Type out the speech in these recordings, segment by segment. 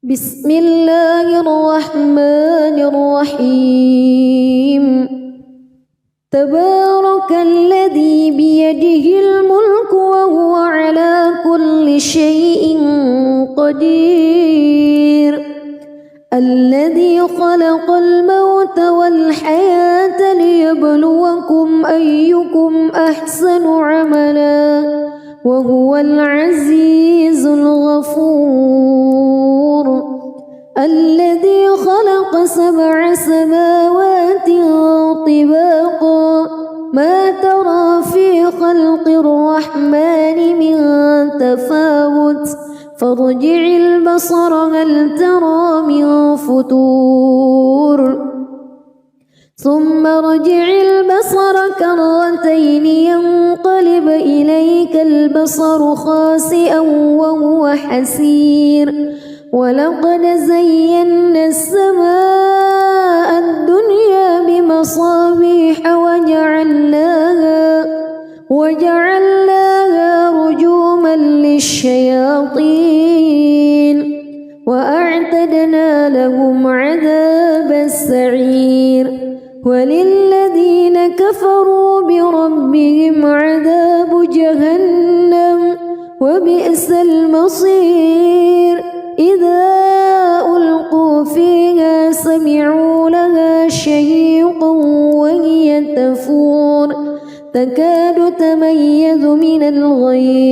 بسم الله الرحمن الرحيم تبارك الذي بيده الملك وهو على كل شيء قدير الذي خلق الموت والحياة ليبلوكم أيكم أحسن عملا وهو العزيز الغفور الذي خلق 7 سماوات طباقا ما ترى في خلق الرحمن من تفاوت فارجع البصر هل ترى من فتور ثم ارجع البصر كرتين ينقلب إليك البصر خاسئا وهو حسير ولقد زينا السماء الدنيا بمصابيح وجعلناها رجوما للشياطين وأعتدنا لهم عذاب السعير وللذين كفروا بربهم عذاب جهنم وبئس المصير إذا ألقوا فيها سمعوا لها شهيقا وهي تفور تكاد تميز من الغيظ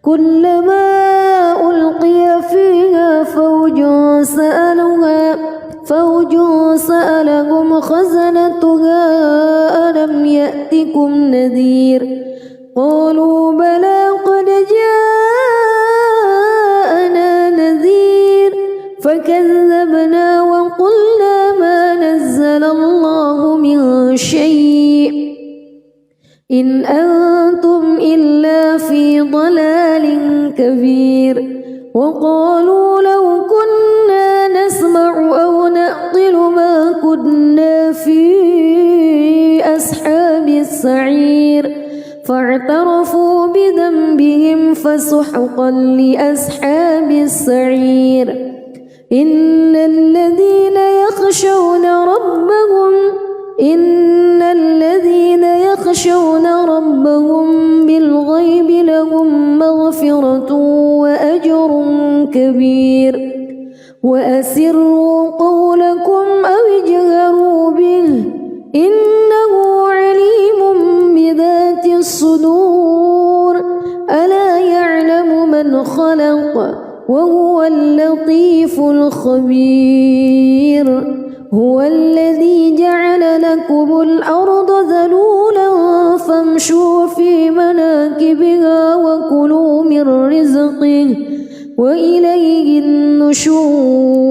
كلما ألقي فيها فوج سألهم خزنتها ألم يأتكم نذير قالوا بلى قد جاءنا نذير فكذبنا وقلنا ما نزل الله من شيء إن أنتم إلا في ضلال كبير وقالوا لو كنا نسمع أو نعقل ما كنا في أصحاب السعير فاعترفوا بذنبهم فسحقا لأصحاب السعير إن الذين يخشون ربهم بالغيب لهم مغفرة وأجر كبير وأسروا قولكم أو اجهروا به إنه عليم بذات الصدور ألا يعلم من خلق وهو اللطيف الخبير هو الذي جعل لكم الأرض ذلولا فامشوا في مناكبها وكلوا من رزقه وإليه النشور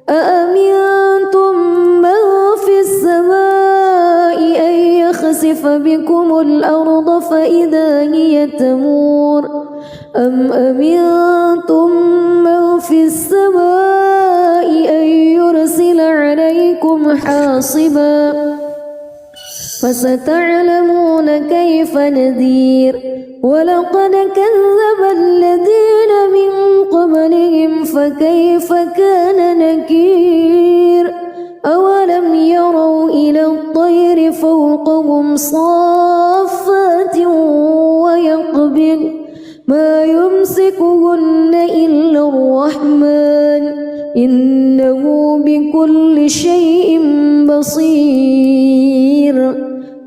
أأمنتم من في السماء أن يخسف بكم الأرض فإذا هي تمور أم أمنتم من في السماء أن يرسل عليكم حاصبا فستعلمون كيف نذير ولقد كذب الذين من قبلهم فكيف كان نكير أولم يروا إلى الطير فوقهم صافات ويقبض ما يمسكهن إلا الرحمن إنه بكل شيء بصير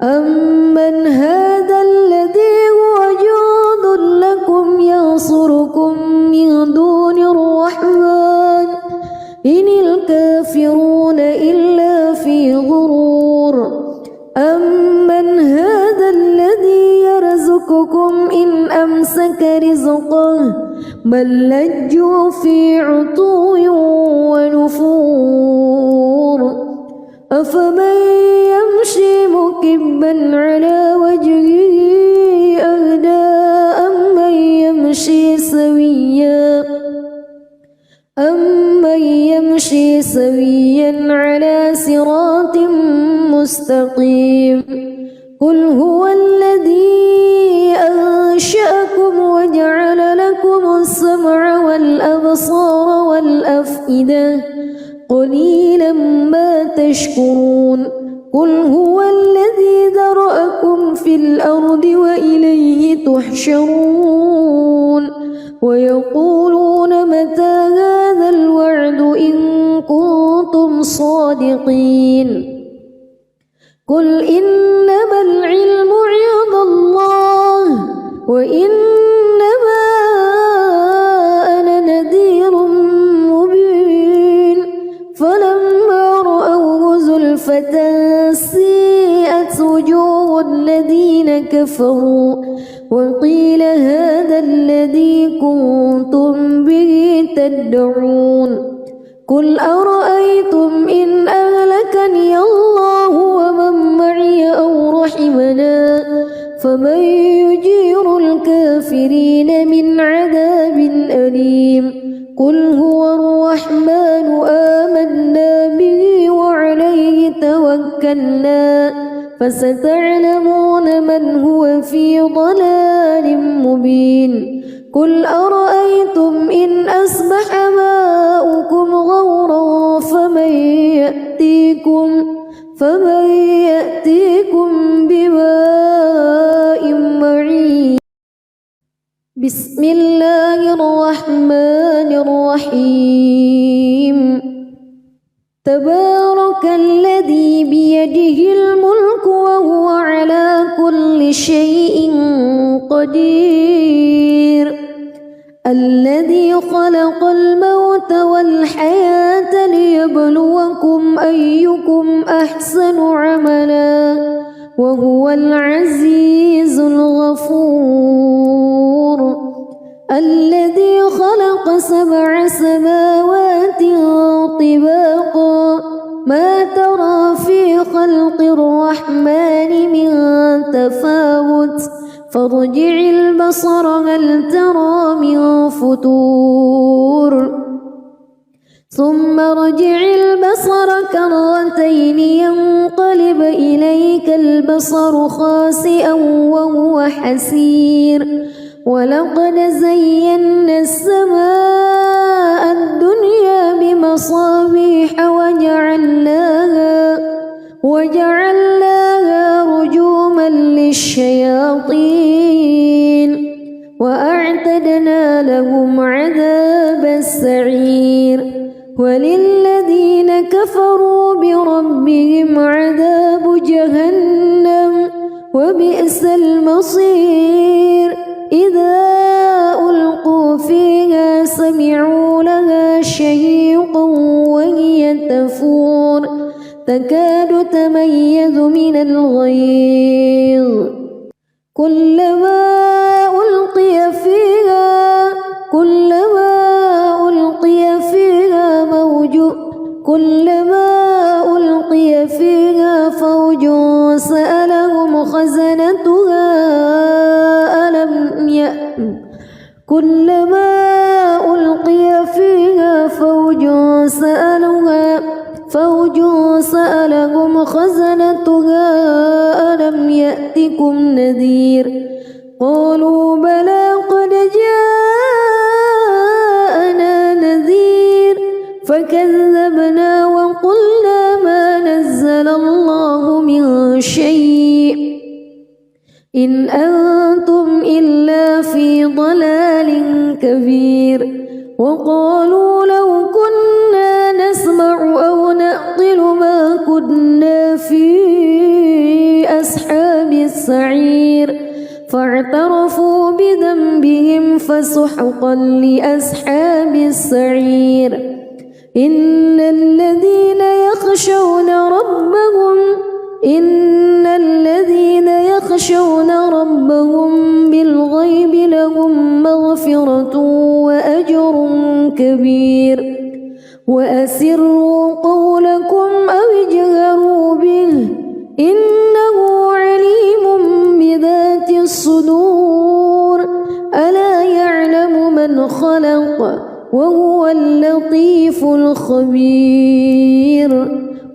أمن هذا الذي هو جند لكم ينصركم من دون الرحمن إن الكافرون إلا في غرور أمن هذا الذي يرزقكم إن أمسك رزقه بل لجوا في عتو ونفور أفمن يمشي مكبا على وجهه أهدى سويا على صراط مستقيم قل هو الذي أنشأكم وجعل لكم السمع والأبصار والأفئدة قليلا ما تشكرون قل هو الذي ذرأكم في الأرض وإليه تحشرون ويقولون متى هذا الوعد إن كنتم صادقين قل إنما العلم عند الله وإنما أنا نذير مبين فلما رأوه زلفة سيئت وجوه الذين كفروا وقيل هذا الذي كنتم به تدعون قل أرأيتم إن أهلكني الله ومن معي أو رحمنا فمن يجير الكافرين من عذاب أليم قل هو الرحمن آمنا به وعليه توكلنا فستعلمون من هو في ضلال مبين قل أرأيتم إن أصبح ماؤكم غورا فمن يأتيكم بماء معين بسم الله الرحمن الرحيم تبارك الذي بيده الملك وهو على كل شيء قدير الذي خلق الموت والحياة ليبلوكم أيكم أحسن عملا وهو العزيز الغفور الذي خلق 7 سماوات طباقا ما ترى في خلق الرحمن من تفاوت فارجع البصر هل ترى من فتور ثم ارجع البصر كرتين ينقلب إليك البصر خاسئا وهو حسير ولقد زينا السماء الدنيا بمصابيح وجعلناها رجوما للشياطين وأعتدنا لهم عذاب السعير وللذين كفروا بربهم عذاب جهنم وبئس المصير إذا ألقوا فيها سمعوا لها شهيقا وهي تفور تكاد تميز من الغيظ كلما ألقي فيها فوج سألهم خزنتها كلما ألقي فيها فوج سألهم خزنتها ألم يأتكم نذير قالوا بلى قد جاءنا نذير فكذبنا وقلنا ما نزل الله من شيء إن أنتم إلا في ضلال كبير وقالوا لو كنا نسمع أو نعقل ما كنا في أصحاب السعير فاعترفوا بذنبهم فسحقا لأصحاب السعير إن الذين يخشون ربهم بالغيب لهم مغفرة وأجر كبير وأسروا قولكم أو اجهروا به إنه عليم بذات الصدور ألا يعلم من خلق وهو اللطيف الخبير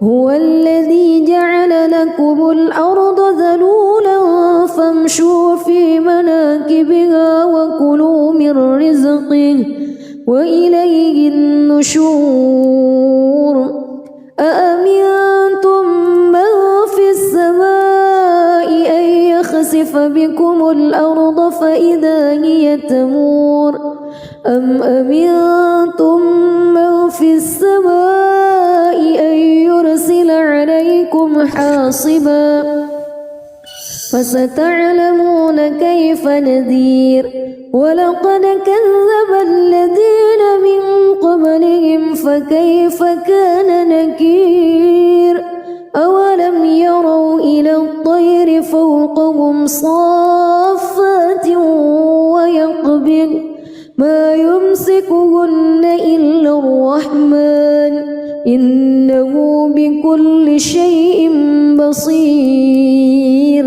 هو الذي جعل لكم الأرض ذلولا فامشوا في مناكبها وكلوا من رزقه وإليه النشور أأمنتم من في السماء أن يخسف بكم الأرض فإذا هي تمور أم أمنتم من في السماء أن يرسل عليكم حاصبا فستعلمون كيف نذير ولقد كذب الذين من قبلهم فكيف كان نكير أولم يروا إلى الطير فوقهم صافات ويقبض ما يمسكهن إلا الرحمن إنه بكل شيء بصير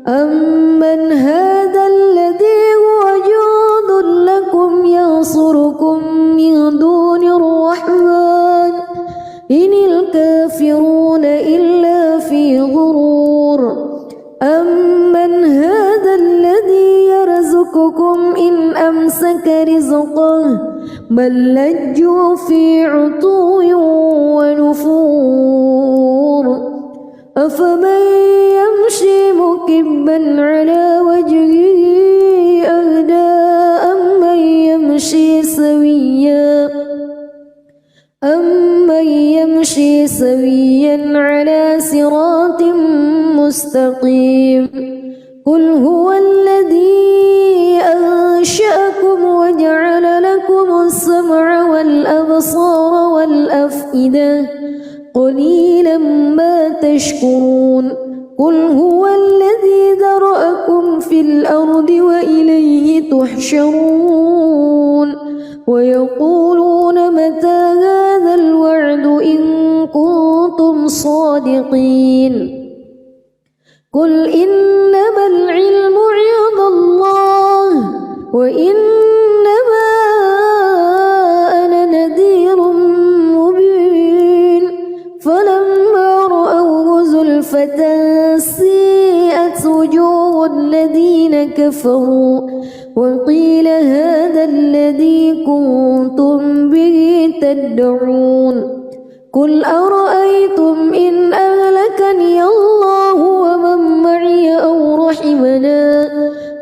أمن هذا الذي هو جند لكم ينصركم من دون الرحمن إن الكافرون إلا في غرور أمن هذا الذي يرزقكم إن أمسك رزقه بل لجوا في عتو ونفور أفمن يمشي مكبا على وجهه أهدى أمن يمشي سويا على صراط مستقيم قل هو الذي أنشأكم وجعل لكم السمع والأبصار والأفئدة قليلا ما تشكرون قل هو الذي ذرأكم في الأرض وإليه تحشرون ويقولون متى هذا الوعد إن كنتم صادقين قل إنما العلم عند الله وإنما أنا نذير مبين فلما رأوه زلفة سيئت وجوه الذين كفروا وقيل هذا الذي كنتم به تدعون قل أرأيتم إن أهلكني الله ومن معي أو رحمنا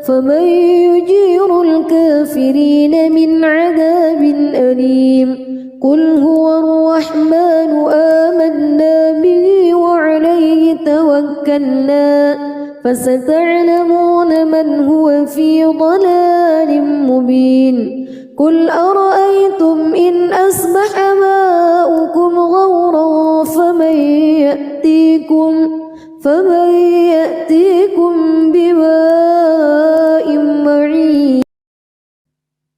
فمن يجير الكافرين من عذاب أليم قل هو الرحمن آمنا به وعليه توكلنا فستعلمون من هو في ضلال مبين قل أرأيتم إن أصبح ماؤكم غورا فمن يأتيكم بماء معين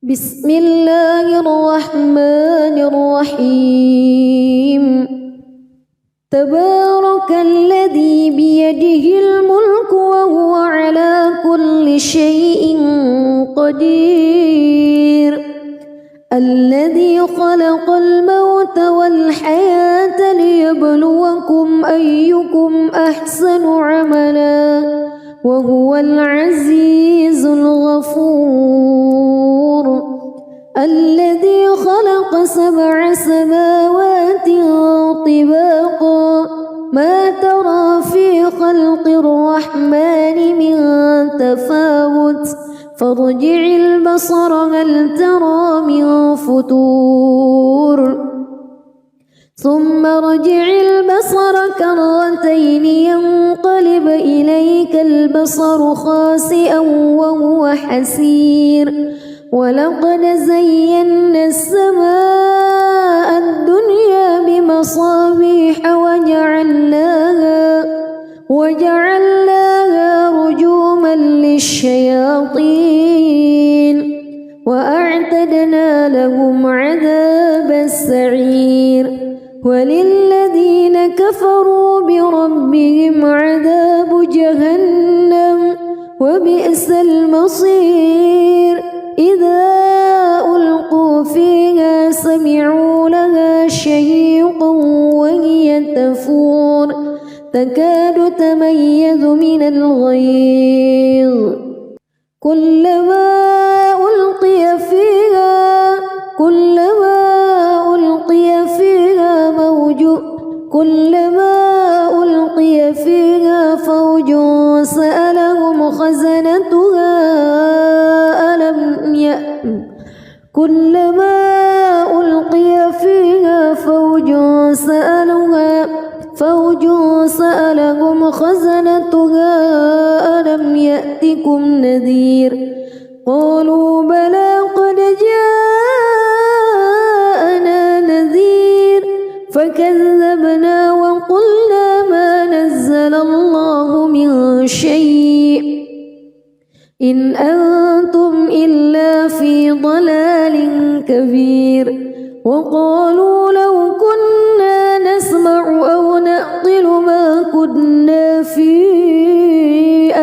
بسم الله الرحمن الرحيم تبارك الذي بيده الملك وهو على كل شيء قدير الذي خلق الموت والحياة ليبلوكم أيكم أحسن عملا وهو العزيز الغفور الذي خلق 7 سماوات طباقا ما ترى في خلق الرحمن من تفاوت فارجع البصر هل ترى من فتور ثم ارجع البصر كرتين ينقلب إليك البصر خاسئا وهو حسير ولقد زينا السماء الدنيا بمصابيح وجعلناها رجوما للشياطين وأعتدنا لهم عذاب السعير وللذين كفروا بربهم عذاب جهنم وبئس المصير إذا ألقوا فيها تكاد تميز من الغيظ كلما ألقي فيها فوج سألهم خزنتها ألم يأتكم نذير قالوا بلى قد جاءنا نذير فكذبنا وقلنا ما نزل الله من شيء إن أنتم إلا في ضلال كبير وقالوا لو كنا نسمع أو نعقل ما كنا في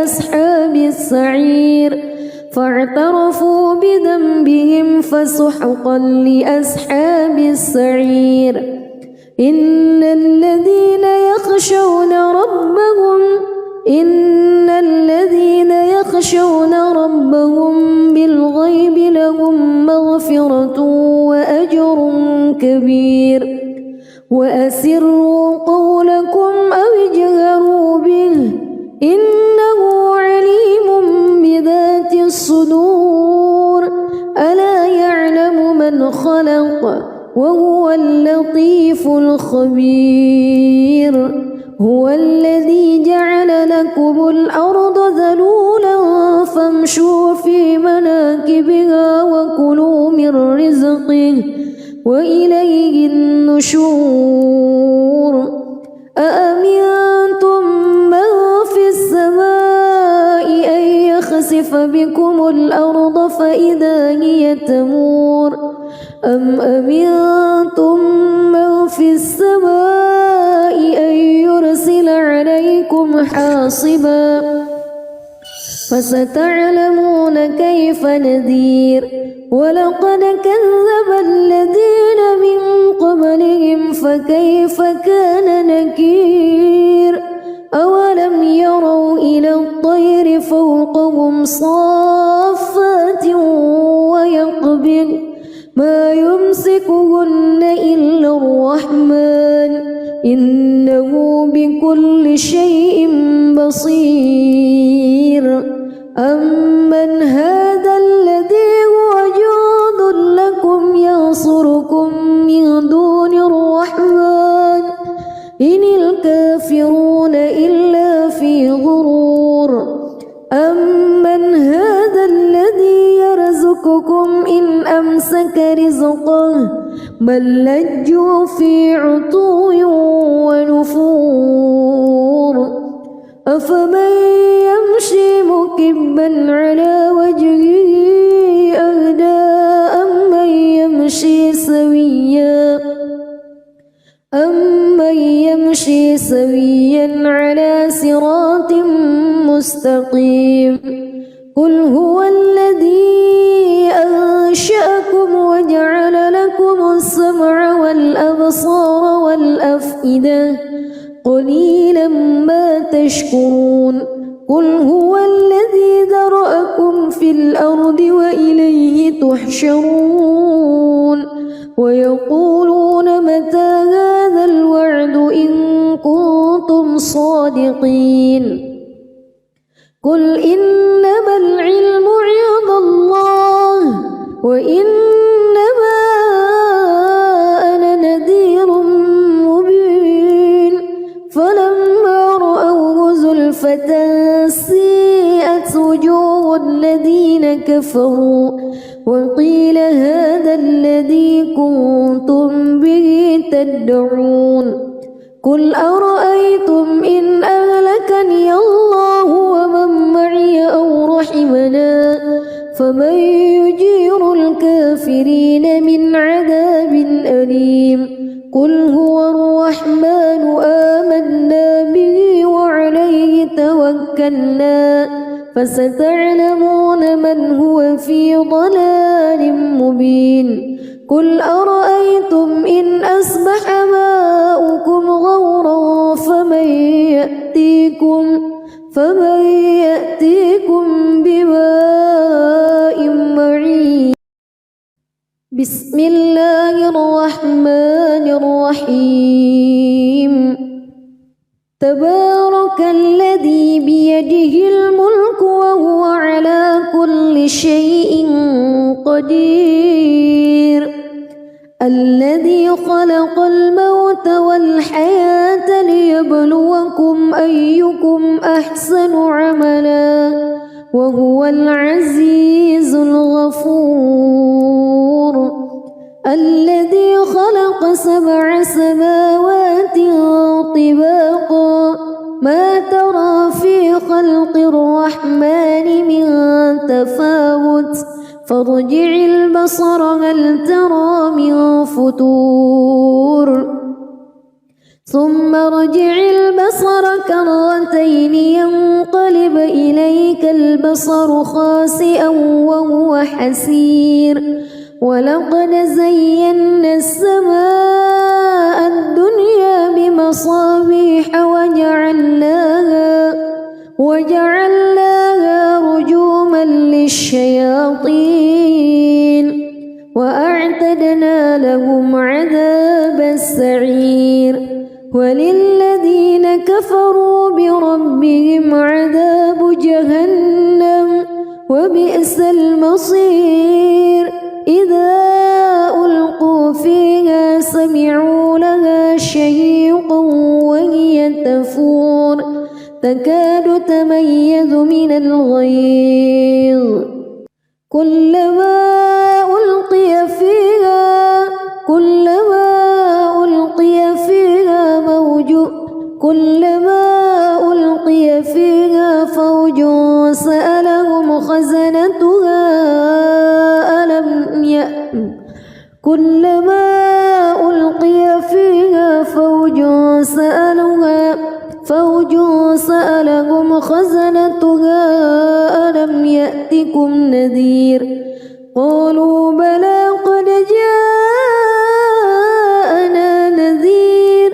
أصحاب السعير فاعترفوا بذنبهم فسحقا لأصحاب السعير إن الذين يخشون ربهم بالغيب لهم مغفرة وأجر كبير وأسروا قولكم أو اجهروا به إنه عليم بذات الصدور ألا يعلم من خلق وهو اللطيف الخبير هو الذي جعل لكم الأرض ذلولا فامشوا في مناكبها وكلوا من رزقه وإليه النشور أأمنتم من في السماء أن يخسف بكم الأرض فإذا هي تمور أم أمنتم من في السماء أن يرسل عليكم حاصبا فستعلمون كيف نذير ولقد كذب الذين من قبلهم فكيف كان نكير أولم يروا إلى الطير فوقهم صافات ويقبض ما يمسكهن إلا الرحمن إنه بكل شيء بصير أمن هذا الذي هو جند لكم ينصركم من دون الرحمن إن الكافرون إلا في غرور أمن هذا الذي يرزقكم إن أمسك رزقه بل لجوا في عتو ونفور أفمن يمشي مكبا على وجهه أهدى أمن يمشي سويا على صراط مستقيم قل هو الذي أنشأكم وجعل لكم السمع والأبصار والأفئدة قليلا ما تشكرون قل هو الذي ذرأكم في الأرض وإليه تحشرون ويقولون متى هذا الوعد إن كنتم صادقين قل إنما العلم عند الله وإنما أنا نذير مبين فلما رأوه زلفة سيئت وجوه الذين كفروا وقيل هذا الذي كنتم به تدعون قل أرأيتم إن أهلكني الله ومن معي أو رحمنا فمن يجير الكافرين من عذاب أليم قل هو الرحمن آمنا به وعليه توكلنا فستعلمون من هو في ضلال مبين قل أرأيتم إن أصبح ماؤكم غورا فمن فمن يأتيكم بماء معين بسم الله الرحمن الرحيم تبارك الذي بيده الملك وهو على كل شيء قدير الذي خلق الموت والحياة ليبلوكم أيكم أحسن عملا وهو العزيز الغفور الذي خلق 7 سماوات طباقا ما ترى في خلق الرحمن من تفاوت فارجع البصر هل ترى من فتور ثم ارجع البصر كرتين ينقلب إليك البصر خاسئا وهو حسير ولقد زينا السماء الدنيا بمصابيح وجعلناها رجوما للشياطين وأعتدنا لهم عذاب السعير وللذين كفروا بربهم عذاب جهنم وبئس المصير إذا ألقوا فيها سمعوا لها شهيقا وهي تفور تكاد تميز من الغيظ كلما ألقي فيها فوج سألهم خزنتها ألم يأتكم نذير قالوا بلى قد جاءنا نذير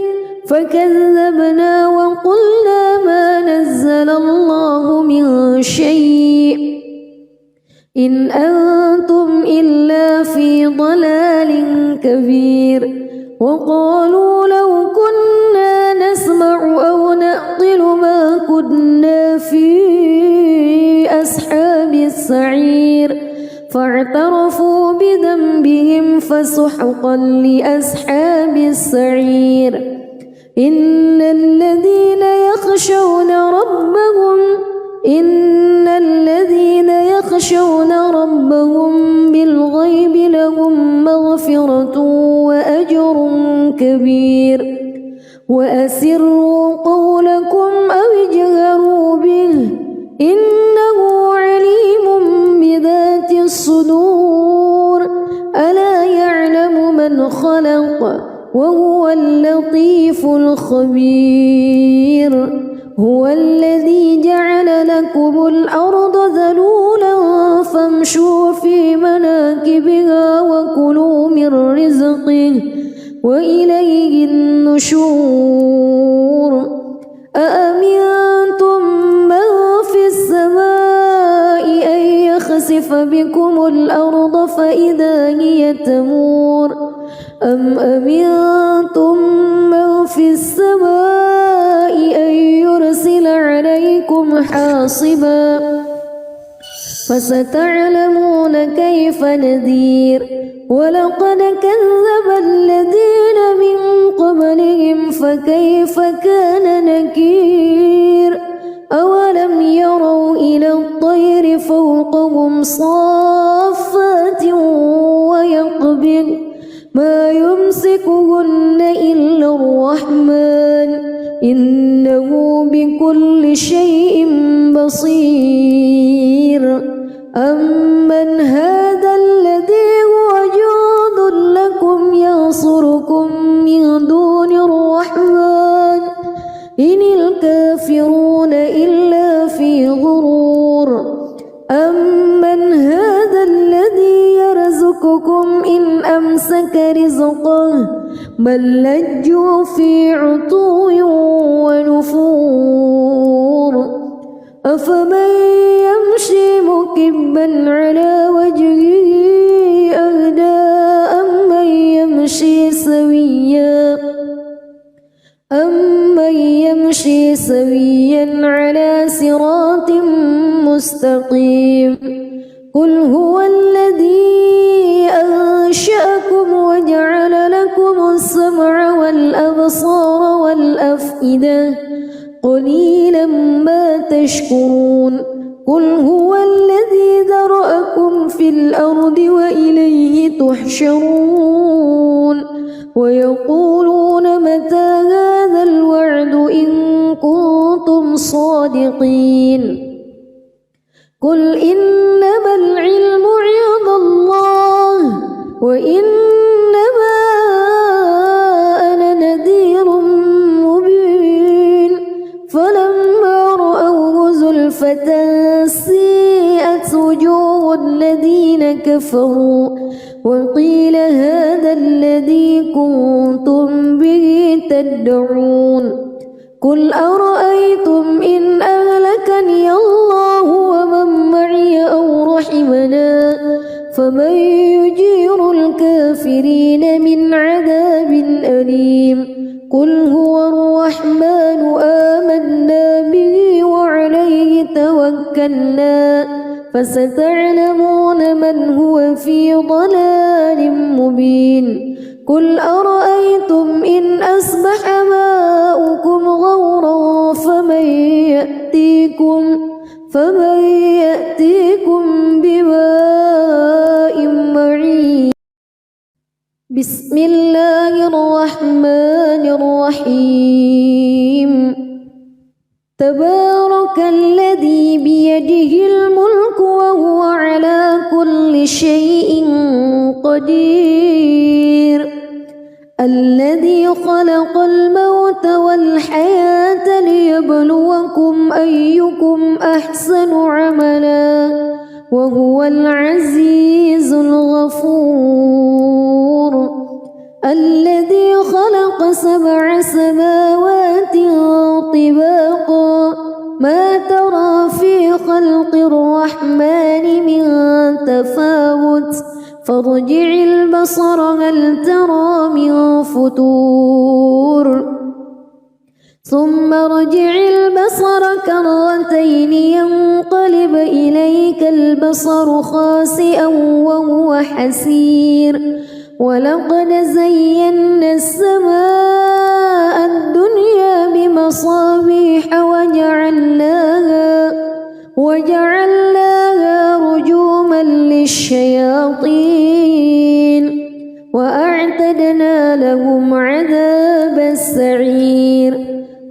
فكذبنا وقلنا ما نزل الله من شيء إن أنتم إلا في ضلال كبير وقالوا لو كنا نسمع أو نعقل ما كنا في أصحاب السعير فاعترفوا بذنبهم فسحقا لأصحاب السعير إن الذين يخشون ربهم بالغيب لهم مغفرة وأجر كبير وأسروا قولكم أو اجهروا به إنه عليم بذات الصدور ألا يعلم من خلق وهو اللطيف الخبير هو الذي جعل لكم الأرض ذلولا فامشوا في مناكبها وكلوا من رزقه وإليه النشور أأمنتم من في السماء أن يخسف بكم الأرض فإذا هي تمور أم أمنتم من في السماء أن يرسل عليكم حاصبا فستعلمون كيف نذير ولقد كذب الذين من قبلهم فكيف كان نكير أولم يروا إلى الطير فوقهم صافات ويقبض ما يمسكهن إلا الرحمن إنه بكل شيء بصير أمن هذا الذي هو جند لكم ينصركم من دون الرحمن إن الكافرون إلا في غرور أمن هذا الذي يرزقكم إن أمسك رزقه بل لجوا في عتو ونفور أفمن يمشي مكبا على وجهه أهدى أمن يمشي سويا على صراط مستقيم قل هو الذي أنشأكم وجعل لكم السمع والأبصار والأفئدة قليلا ما تشكرون قل هو الذي ذرأكم في الأرض وإليه تحشرون ويقولون متى هذا الوعد إن كنتم صادقين قل إنما العلم عند الله وإنما أنا نذير مبين فلما رأوه زلفة سيئت وجوه الذين كفروا وقيل هذا الذي كنتم به تدعون قل أرأيتم إن أهلكني الله ومن معي أو رحمنا فمن يجير الكافرين من عذاب أليم قل هو الرحمن آمنا به وعليه توكلنا فستعلمون من هو في ضلال مبين قل أرأيتم إن أصبح ماؤكم غورا فمن يأتيكم بماء معين بسم الله الرحمن الرحيم تبارك الذي بيده الملك وهو على كل شيء قدير الذي خلق الموت والحياة ليبلوكم أيكم أحسن عملا وهو العزيز الغفور الذي خلق 7 سماوات طباقا ما ترى في خلق الرحمن من تفاوت فارجع البصر هل ترى من فتور ثم ارجع البصر كرتين ينقلب إليك البصر خاسئا وهو حسير ولقد زينا السماء الدنيا بمصابيح وجعلناها رجوما للشياطين وأعتدنا لهم عذاب السعير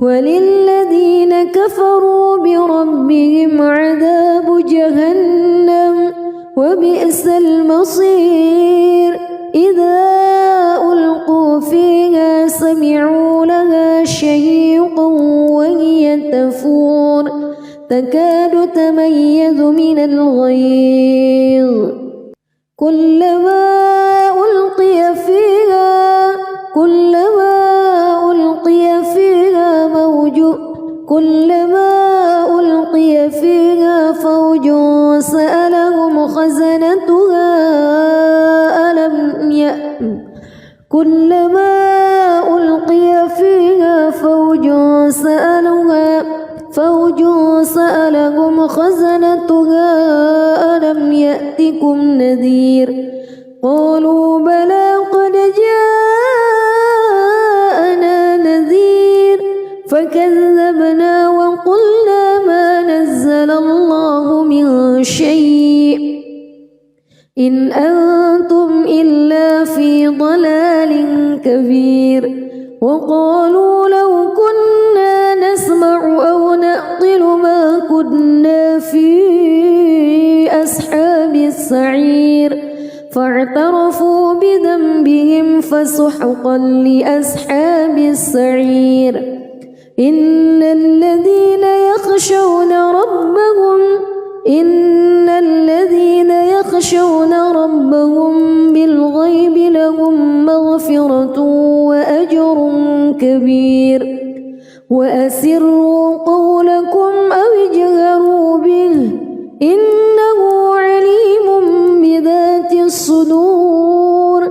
وللذين كفروا بربهم عذاب جهنم وبئس المصير إذا ألقوا فيها سمعوا لها شهيقا وهي تفور تكاد تميز من الغيظ كلما ألقي فيها فوج سألهم خزنتها ألم يأتكم نذير قالوا بلى قد جاءنا نذير فكذبنا وقلنا ما نزل الله من شيء إن أنتم إلا في ضلال كبير وقالوا لو كنا نسمع أو نعقل ما كنا في أصحاب السعير فاعترفوا بذنبهم فسحقا لأصحاب السعير إن الذين يخشون ربهم بالغيب لهم مغفرة وأجر كبير وأسروا قولكم أو اجهروا إنه عليم بذات الصدور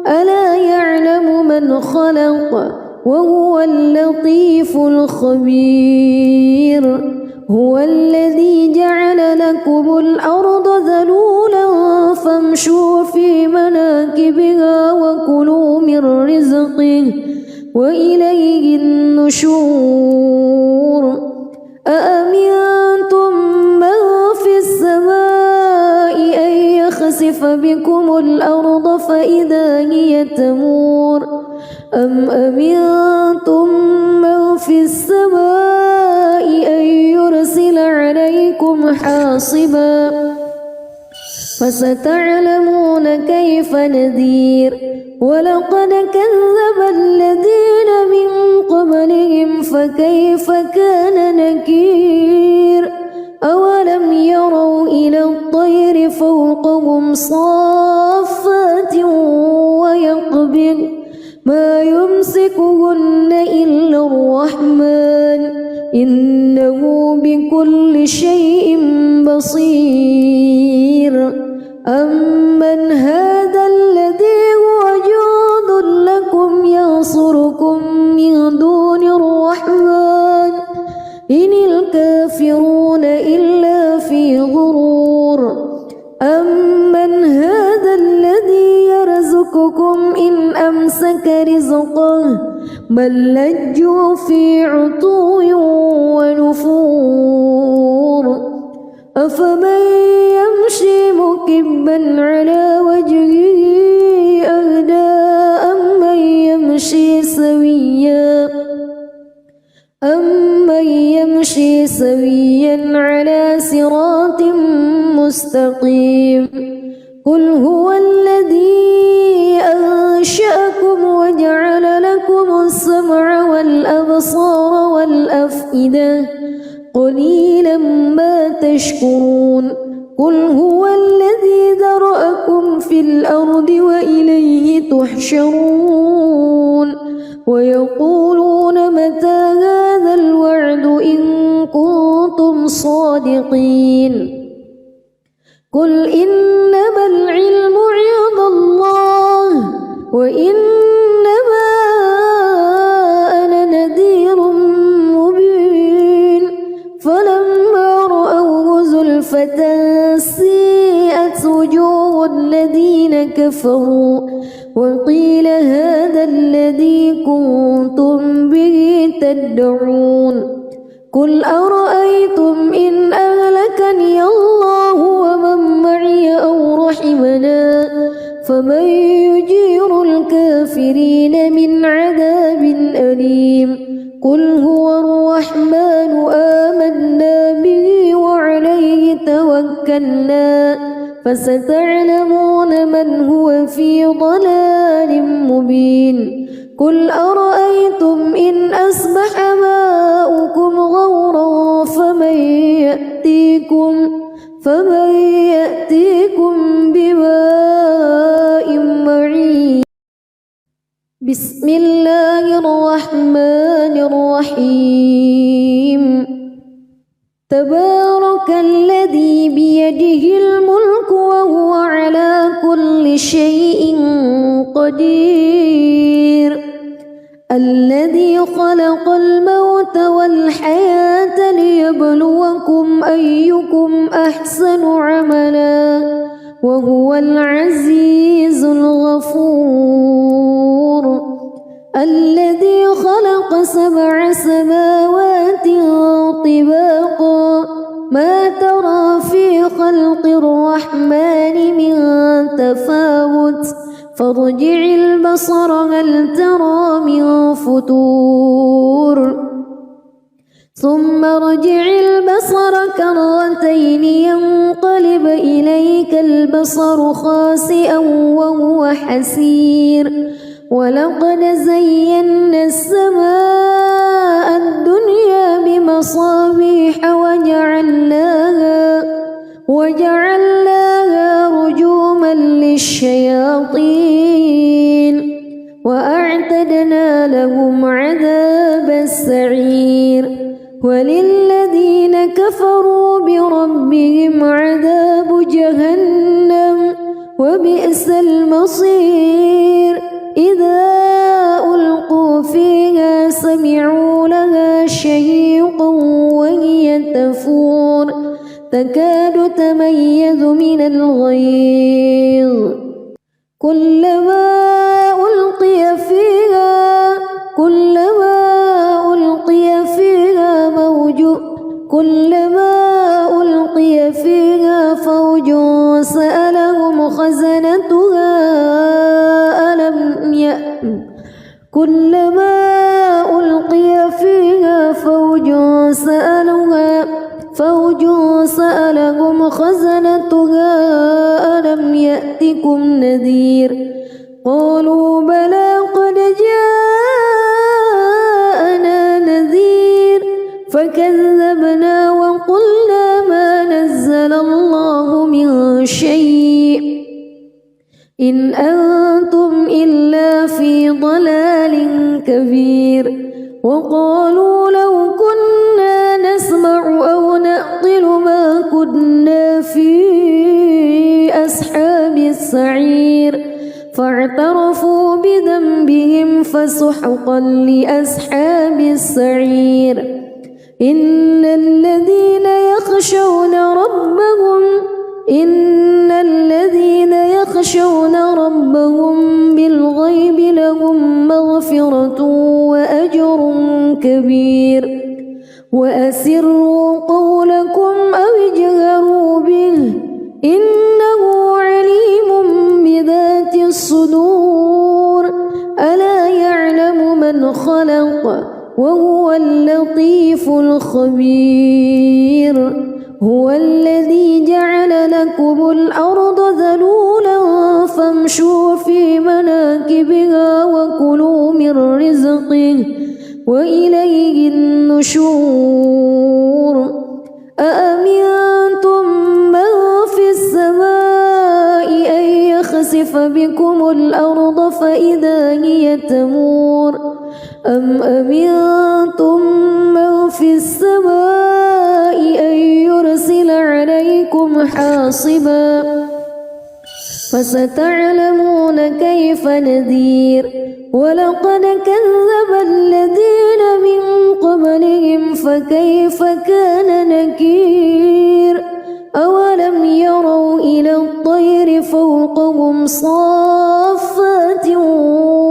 ألا يعلم من خلق وهو اللطيف الخبير هو الذي جعل لكم الأرض ذلولا فامشوا في مناكبها وكلوا من رزقه وإليه النشور أأمنتم من في السماء أن يخسف بكم الأرض فإذا هي تمور أم أمنتم من في السماء أن يرسل عليكم حاصبا فستعلمون كيف نذير ولقد كذب الذين من قبلهم فكيف كان نكير أولم يروا إلى الطير فوقهم صافات ويقبض ما يمسكهن إلا الرحمن إنه بكل شيء بصير أمن هذا الذي هو جند لكم ينصركم من دون الرحمن إن الكافرون إلا في غرور أمن هذا الذي يرزقكم إن أمسك رزقه بل لجوا في عتو ونفور أفمن يمشي مكبا على وجهه أهدى أمن يمشي سويا على صراط مستقيم قل هو الذي أنشأكم وجعل لكم السمع والأبصار والأفئدة قليلا ما تشكرون قل هو الذي ذرأكم في الأرض وإليه تحشرون ويقولون متى هذا الوعد إن كنتم صادقين قل إنما العلم عند الله وإنما أنا نذير مبين فلما رأوه زلفة سيئت وجوه الذين كفروا وقيل هذا الذي كنتم به تدعون قل أرأيتم إن أهلكني الله ومن معي أو رحمنا فمن يجير الكافرين من عذاب أليم قل هو الرحمن آمنا به وعليه توكلنا فستعلمون من هو في ضلال مبين قل أرأيتم إن أصبح ماؤكم غورا فمن يأتيكم بماء معين بسم الله الرحمن الرحيم تبارك الذي بيده الملك وهو على كل شيء قدير الذي خلق الموت والحياة ليبلوكم أيكم أحسن عملا وهو العزيز الغفور الذي خلق 7 سماوات طباقا ما ترى في خلق الرحمن من تفاوت فارجع البصر هل ترى من فتور ثم ارجع البصر كرتين ينقلب إليك البصر خاسئا وهو حسير ولقد زينا السماء الدنيا بمصابيح وجعلناها رجوما للشياطين وأعتدنا لهم عذاب السعير وللذين كفروا بربهم وبئس المصير إذا ألقوا فيها سمعوا لها شهيقا وهي تفور تكاد تميز من الغيظ كلما ألقي فيها فوج سألهم خزنتها ألم يأتكم نذير قالوا بلى قد جاءنا نذير فكذبنا وقلنا ما نزل الله من شيء إن أنتم إلا في ضلال كبير وقالوا لو كنا نسمع أو نعقل ما كنا في أصحاب السعير فاعترفوا بذنبهم فسحقا لأصحاب السعير إن الذين يخشون ربهم بالغيب لهم مغفرة وأجر كبير وأسروا قولكم أو اجهروا به إنه عليم بذات الصدور ألا يعلم من خلق وهو اللطيف الخبير هو الذي جعل لكم الأرض ذلولا فامشوا في مناكبها وكلوا من رزقه وإليه النشور أأمنتم من في السماء أن يخسف بكم الأرض فإذا هي تمور أم أمنتم من في السماء أن يرسل عليكم حاصبا فستعلمون كيف نذير ولقد كذب الذين من قبلهم فكيف كان نكير أولم يروا إلى الطير فوقهم صافات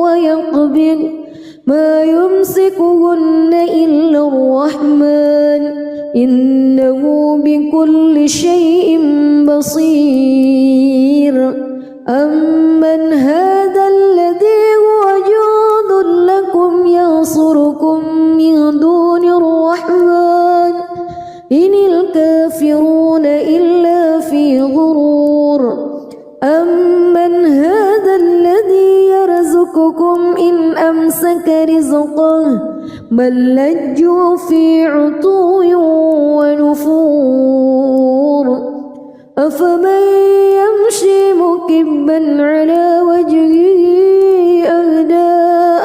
ويقبض ما يمسكهن إلا الرحمن إنه بكل شيء بصير أمن هذا الذي هو جند لكم ينصركم من دون الرحمن إن الكافرون إلا في غرور أمن هذا الذي يرزقكم إن أمسك رزقه بل لجوا في عتو ونفور أفمن يمشي مكبا على وجهه أهدى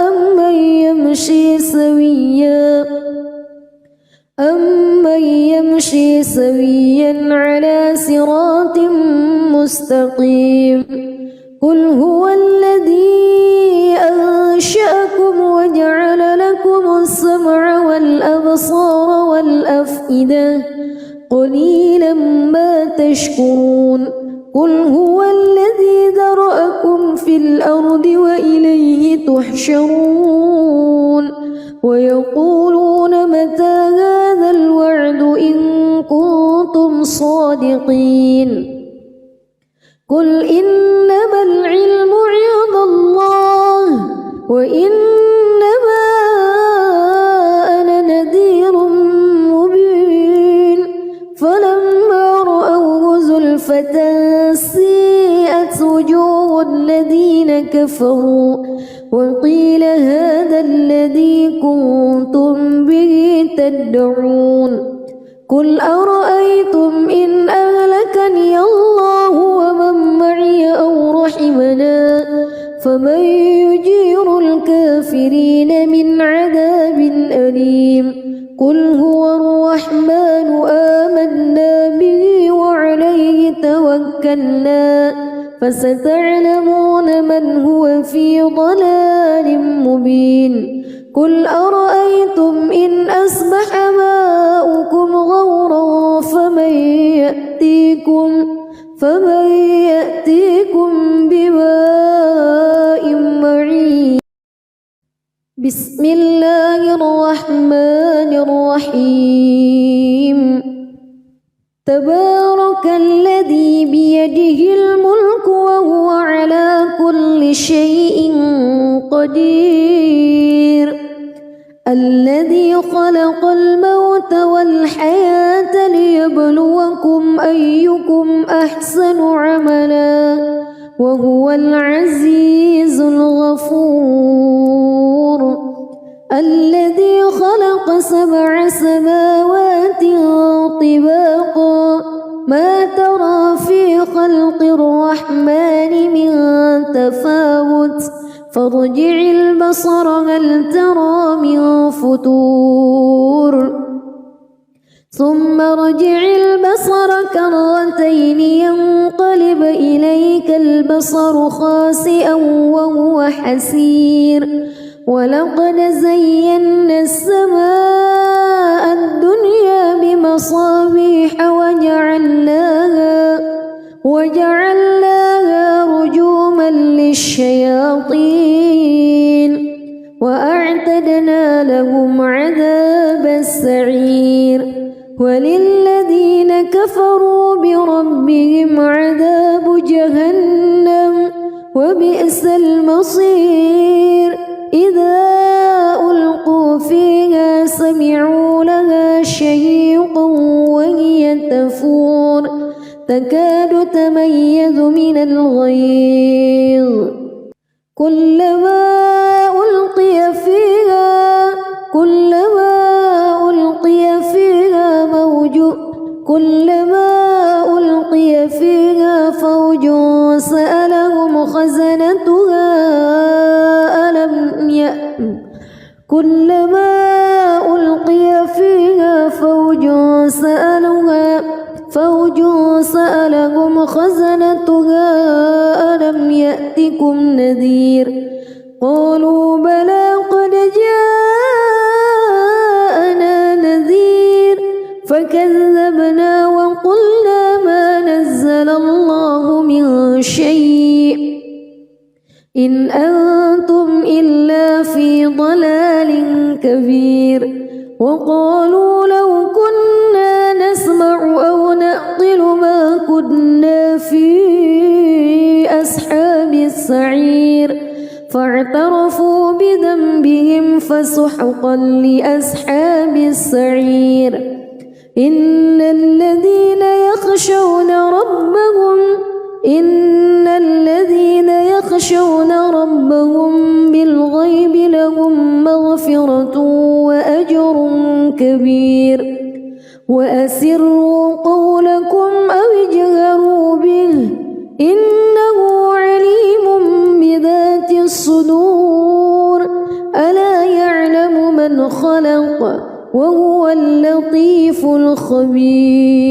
أمن يمشي سويا على صراط مستقيم قل هو الذي أنشأكم وجعل لكم السمع والأبصار والأفئدة قليلا ما تشكرون قل هو الذي ذرأكم في الأرض وإليه تحشرون ويقولون متى هذا الوعد إن كنتم صادقين قل إنما العلم عند الله وإنما أنا نذير مبين فلما رأوه زلفة سيئت وجوه الذين كفروا وقيل هذا الذي كنتم به تدعون قل أرأيتم إن أهلكني الله ومن معي أو رحمنا فمن يجير الكافرين من عذاب أليم قل هو الرحمن آمنا به وعليه توكلنا فستعلمون من هو في ضلال مبين قل أرأيتم إن أصبح ماؤكم غورا فمن يأتيكم بماء معين بسم الله الرحمن الرحيم تبارك الذي بيده الملك وهو على كل شيء قدير الذي خلق الموت والحياة ليبلوكم أيكم أحسن عملا وهو العزيز الغفور الذي خلق 7 سماوات طباقا ما ترى في خلق الرحمن من تفاوت فارجع البصر هل ترى من فطور ثم ارجع البصر كرتين ينقلب إليك البصر خاسئا وهو حسير ولقد زينا السماء الدنيا بمصابيح وجعلناها رجوما للشياطين وأعتدنا لهم عذاب السعير وللذين كفروا بربهم عذاب جهنم وبئس المصير إذا ألقوا فيها سمعوا لها شهيقا وهي تفور تكاد تميز من الغيظ كلما ألقي فيها فوج سألهم خزنتها كلما ألقي فيها فوج سألهم خزنتها ألم يأتكم نذير قالوا بلى قد جاءنا نذير فكذبنا وقلنا ما نزل الله من شيء إن أنتم إلا في ضلال كبير وقالوا لو كنا نسمع أو نعقل ما كنا في أصحاب السعير فاعترفوا بذنبهم فسحقا لأصحاب السعير إن الذين يخشون ربهم بالغيب لهم مغفرة وأجر كبير وأسروا قولكم أو اجهروا به إنه عليم بذات الصدور ألا يعلم من خلق وهو اللطيف الخبير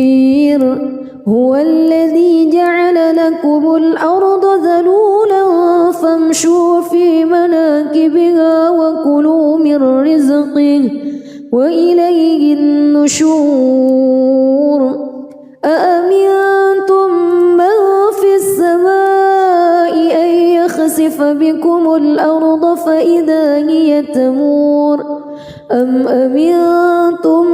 هو الذي جعل لكم الأرض ذلولا فامشوا في مناكبها وكلوا من رزقه وإليه النشور أأمنتم من في السماء أن يخسف بكم الأرض فإذا هي تمور أم أمنتم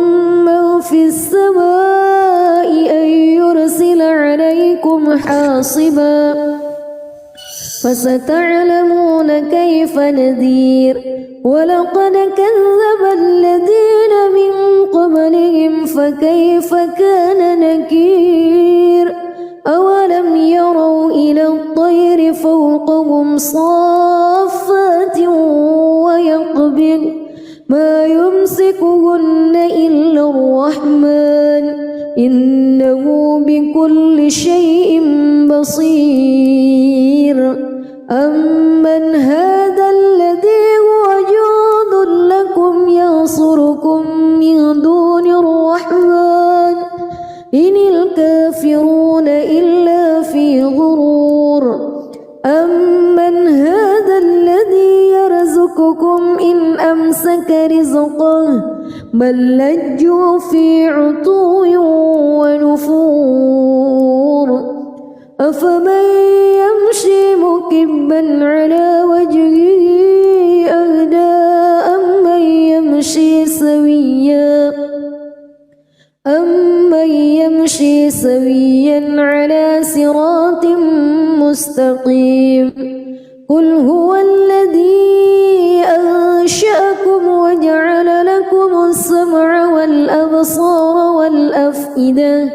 من في السماء أن يرسل عليكم حاصبا فستعلمون كيف نذير ولقد كذب الذين من قبلهم فكيف كان نكير أولم يروا إلى الطير فوقهم صافات ويقبض ما يمسكهن إلا الرحمن إنه بكل شيء بصير أمن هذا الذي هو جند لكم ينصركم من دون الرحمن إن الكافرون إلا في غرور بل لجوا في عتو ونفور أفمن يمشي مكبا على وجهه أهدى أمن يمشي سويا على صراط مستقيم قل هو الذي أنشأكم وجعل لكم السمع والأبصار والأفئدة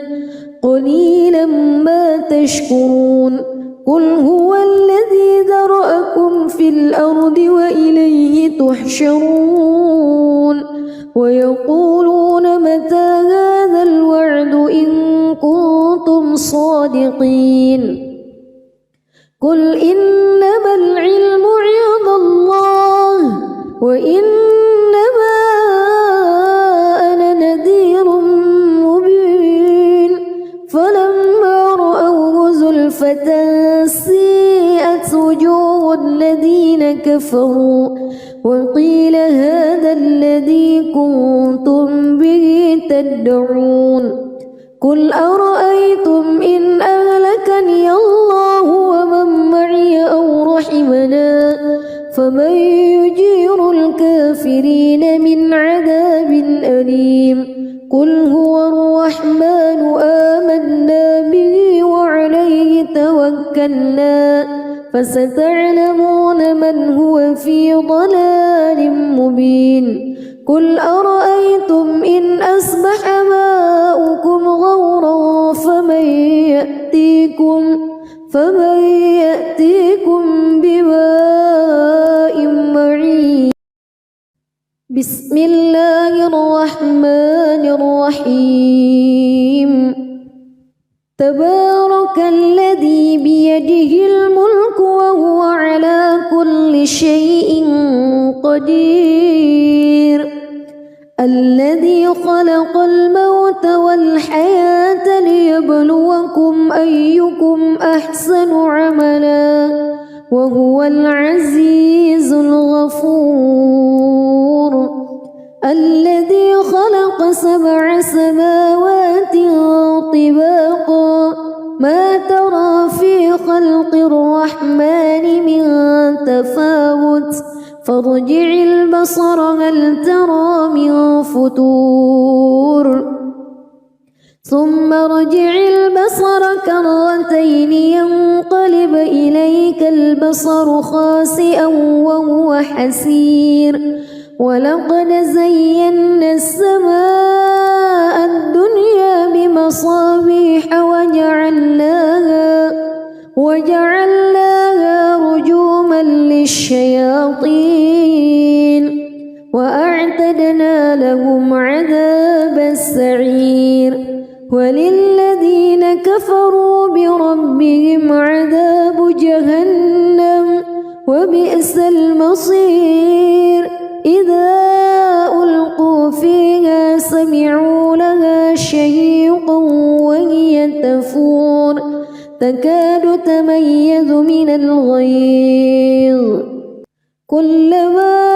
قليلا ما تشكرون قل هو الذي ذرأكم في الأرض وإليه تحشرون ويقولون متى هذا الوعد إن كنتم صادقين قل إنما العلم عند الله وإنما أنا نذير مبين فلما رأوه زلفة سيئت وجوه الذين كفروا وقيل هذا الذي كنتم به تدعون قل أرأيتم إن أهلكني الله ومن معي أو رحمنا فمن يجير الكافرين من عذاب أليم قل هو الرحمن آمنا به وعليه توكلنا فستعلمون من هو في ضلال مبين قل أرأيتم إن أصبح ماؤكم غورا فمن يأتيكم بماء معين بسم الله الرحمن الرحيم تبارك الذي بيده الملك وهو على كل شيء قدير الذي خلق الموت والحياة ليبلوكم أيكم أحسن عملا وهو العزيز الغفور الذي خلق 7 سماوات طباقا ما ترى في خلق الرحمن من تفاوت فارجع البصر هل ترى من فتور ثم ارجع البصر كرتين ينقلب إليك البصر خاسئا وهو حسير ولقد زينا السماء الدنيا بمصابيح وجعلناها رجوما للشياطين وأعتدنا لهم عذاب السعير وللذين كفروا بربهم عذاب جهنم وبئس المصير إذا ألقوا فيها سمعوا لها شهيقا وهي تفور تكاد تميز من الغيظ كلما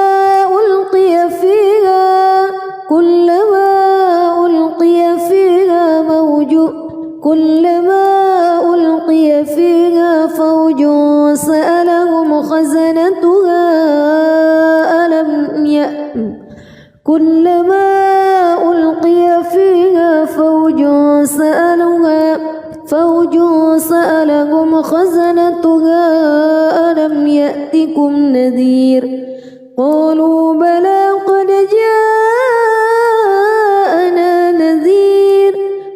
ألقي فيها فوج سألهم خزنتها ألم يأتكم نذير قالوا بلى قد جاءنا نذير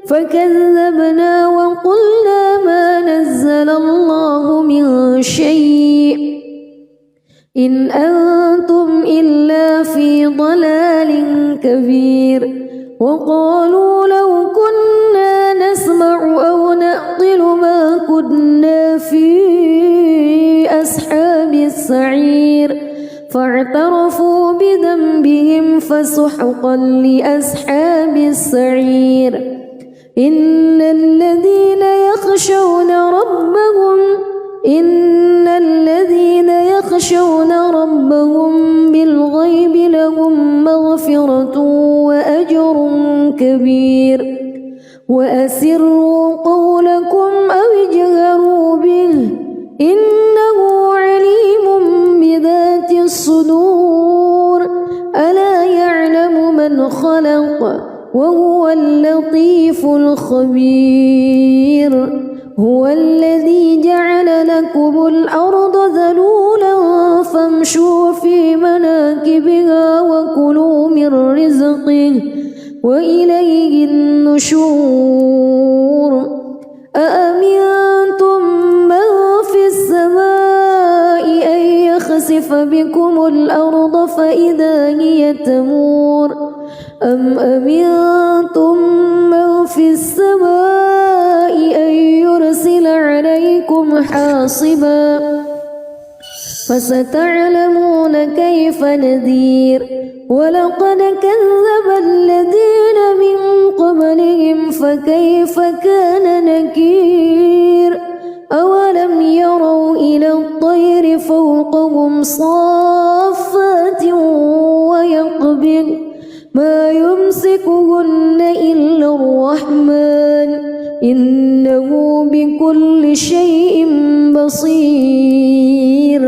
فكذبنا وقلنا ما نزل الله من شيء إن أنتم إلا في ضلال كبير وقالوا لو كنا نسمع أو نعقل ما كنا في أصحاب السعير فاعترفوا بذنبهم فسحقا لأصحاب السعير إن الذين يخشون ربهم بالغيب لهم مغفرة كبير وأسروا قولكم أو اجهروا به إنه عليم بذات الصدور ألا يعلم من خلق وهو اللطيف الخبير هو الذي جعل لكم الأرض ذلولا فامشوا في مناكبها وكلوا من رزقه وإليه النشور أأمنتم من في السماء أن يخسف بكم الأرض فإذا هي تمور أم أمنتم من في السماء أن يرسل عليكم حاصبا فستعلمون كيف نذير ولقد كذب الذين من قبلهم فكيف كان نكير أولم يروا إلى الطير فوقهم صافات ويقبض ما يمسكهن إلا الرحمن إنه بكل شيء بصير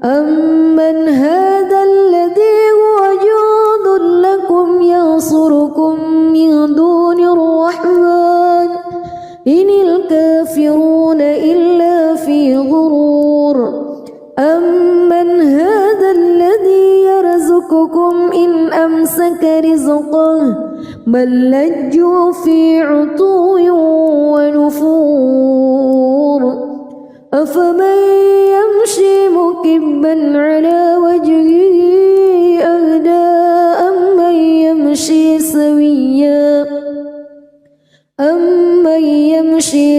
أمن هذا الذي هو جند لكم ينصركم من دون الرحمن إن الكافرون إلا في غرور أمن هذا الذي يرزقكم إن أمسك رزقه بل لجوا في عتو ونفور أفمن يمشي مكبا على وجهه أهدى أمن يمشي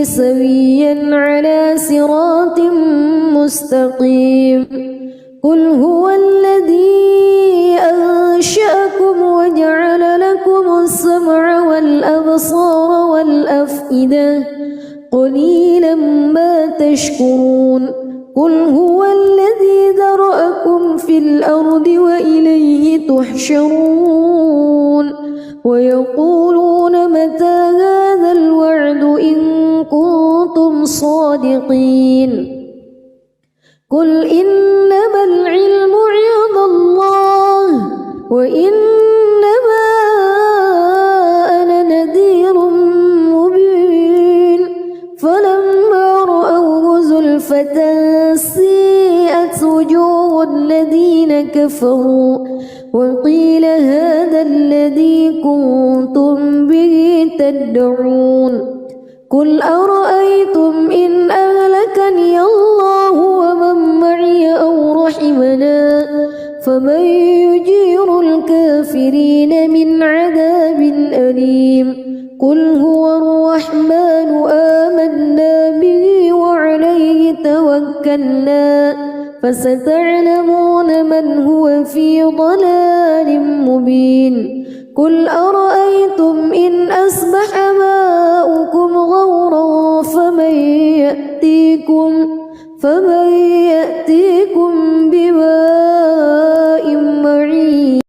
سويا على صراط مستقيم قل هو الذي أنشأكم وجعل لكم السمع والأبصار والأفئدة قليلا ما تشكرون قل هو الذي ذرأكم في الأرض وإليه تحشرون ويقولون متى هذا الوعد إن كنتم صادقين قل إنما العلم عند الله وإنما أنا نذير مبين فلما رأوه زلفة سيئت وجوه الذين كفروا وقيل هذا الذي كنتم به تدعون قل أرأيتم إن أهلكني الله ومن معي أو رحمنا فمن يجير الكافرين من عذاب أليم قل هو الرحمن آمنا به وعليه توكلنا فستعلمون من هو في ضلال مبين قل أرأيتم إن أصبح ماؤكم غورا فمن يأتيكم بماء معين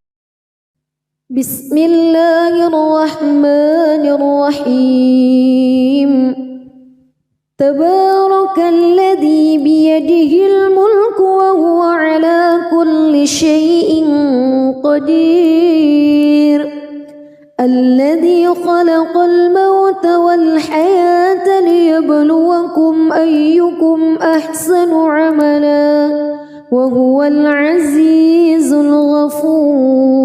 بسم الله الرحمن الرحيم تبارك الذي بيده الملك وهو على كل شيء قدير الذي خلق الموت والحياة ليبلوكم أيكم أحسن عملا وهو العزيز الغفور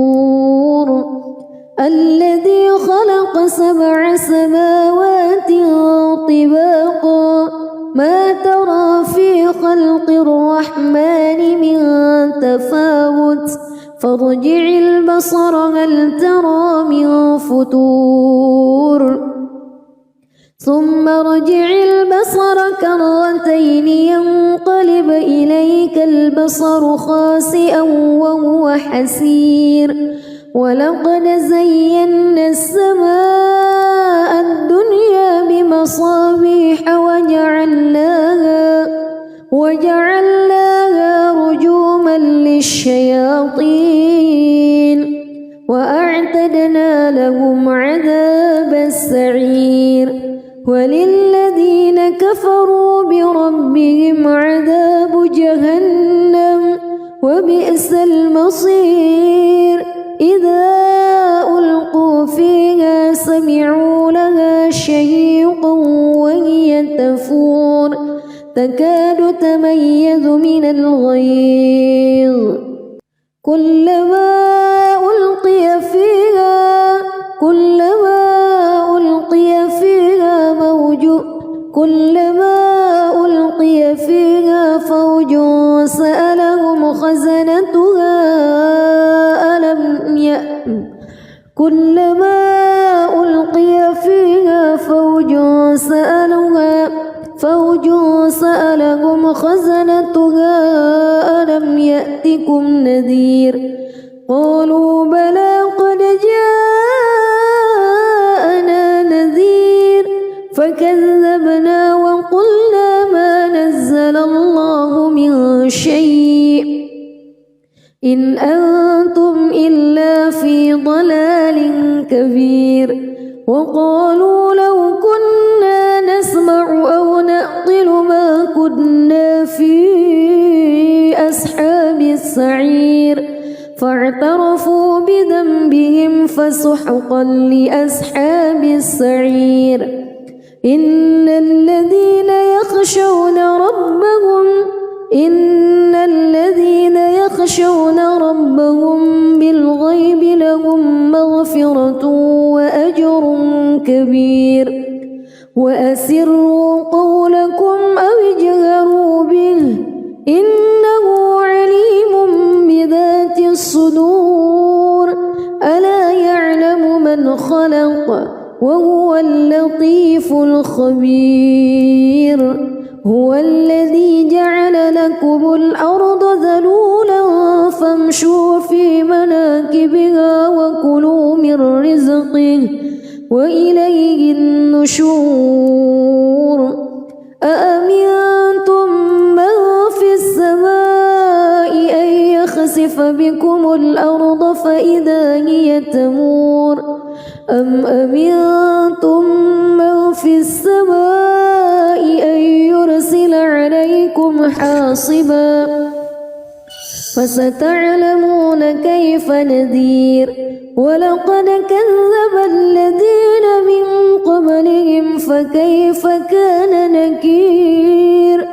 الذي خلق 7 سماوات طباقا ما ترى في خلق الرحمن من تفاوت فارجع البصر هل ترى من فتور ثم ارجع البصر كرتين ينقلب إليك البصر خاسئا وهو حسير ولقد زينا السماء الدنيا بمصابيح وجعلناها رجوما للشياطين وأعتدنا لهم عذابا وبئس المصير إذا ألقوا فيها سمعوا لها شهيقا وهي تفور تكاد تميز من الغيظ كلما ألقي فيها فوج سألهم خزنتها ألم يأتكم نذير قالوا بلى قد جاءنا نذير فكذبنا وقلنا ما نزل الله من شيء إن أنتم إلا في ضلال كبير وقالوا لو كنا نسمع أو نعقل ما كنا في أصحاب السعير فاعترفوا بذنبهم فسحقا لأصحاب السعير إن الذين يخشون ربهم بالغيب لهم مغفرة وأجر كبير وأسروا قولكم أو اجهروا به إنه عليم بذات الصدور ألا يعلم من خلق وهو اللطيف الخبير هو الذي جعل لكم الأرض ذلولا فامشوا في مناكبها وكلوا من رزقه وإليه النشور أأمنتم من في السماء أن يخسف بكم الأرض فإذا هي تمور أم أمنتم من في السماء أن يرسل عليكم حاصبا فستعلمون كيف نذير ولقد كذب الذين من قبلهم فكيف كان نكير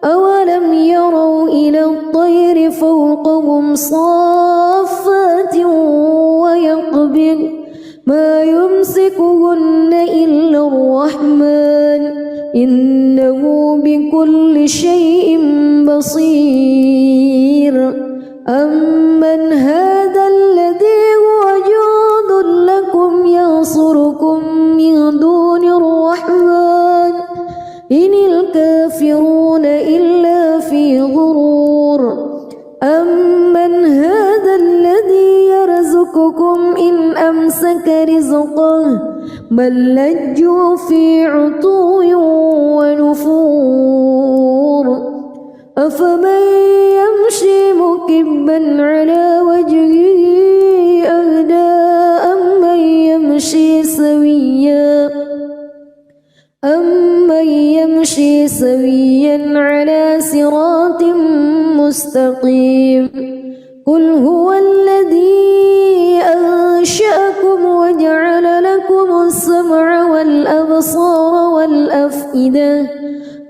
أولم يروا إلى الطير فوقهم صافات ويقبض ما يمسكهن إلا الرحمن إنه بكل شيء بصير أمن هذا الذي هو جند لكم ينصركم من دون الرحمن إن الكافرون إلا في غرور أمن هذا الذي يرزقكم إن أمسك رزقه بل لجوا في عتو ونفور أفمن يمشي مكبا على وجهه أهدى أمن يمشي سويا على صراط مستقيم قل هو الذي أنشأكم وجعل لكم السمع والأبصار والأفئدة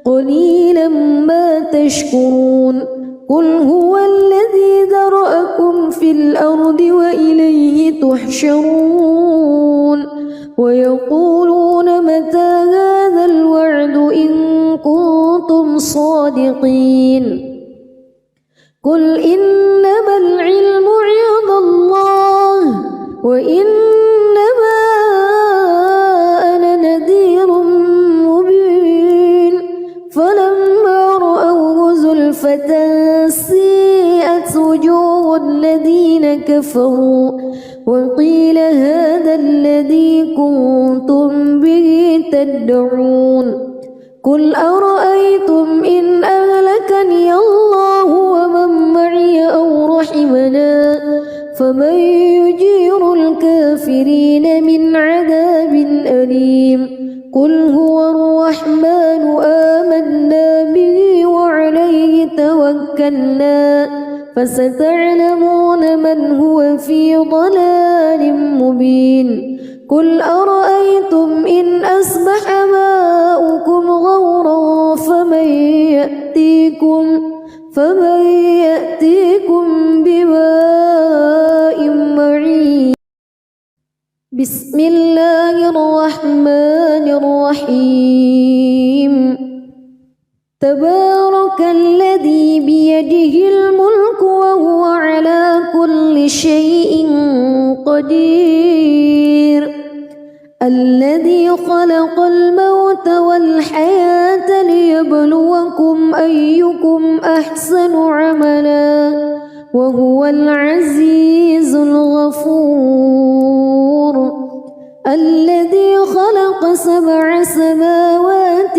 قليلا ما تشكرون قل هو الذي ذرأكم في الأرض وإليه تحشرون ويقولون متى هذا الوعد إن كنتم صادقين قل إنما العلم عند الله وإنما أنا نذير مبين فلما رأوه زلفة سيئت وجوه الذين كفروا وقيل هذا الذي كنتم به تدعون قل أرأيتم إن أهلكني الله ومن معي أو رحمنا فمن يجير الكافرين من عذاب أليم قل هو الرحمن آمنا به وعليه توكلنا فستعلمون من هو في ضلال مبين قل أرأيتم إن أصبح ماؤكم غورا فمن يأتيكم بماء معين بسم الله الرحمن الرحيم تبارك الذي بيده الملك وهو على كل شيء قدير الذي خلق الموت والحياة ليبلوكم أيكم أحسن عملا وهو العزيز الغفور الذي خلق 7 سماوات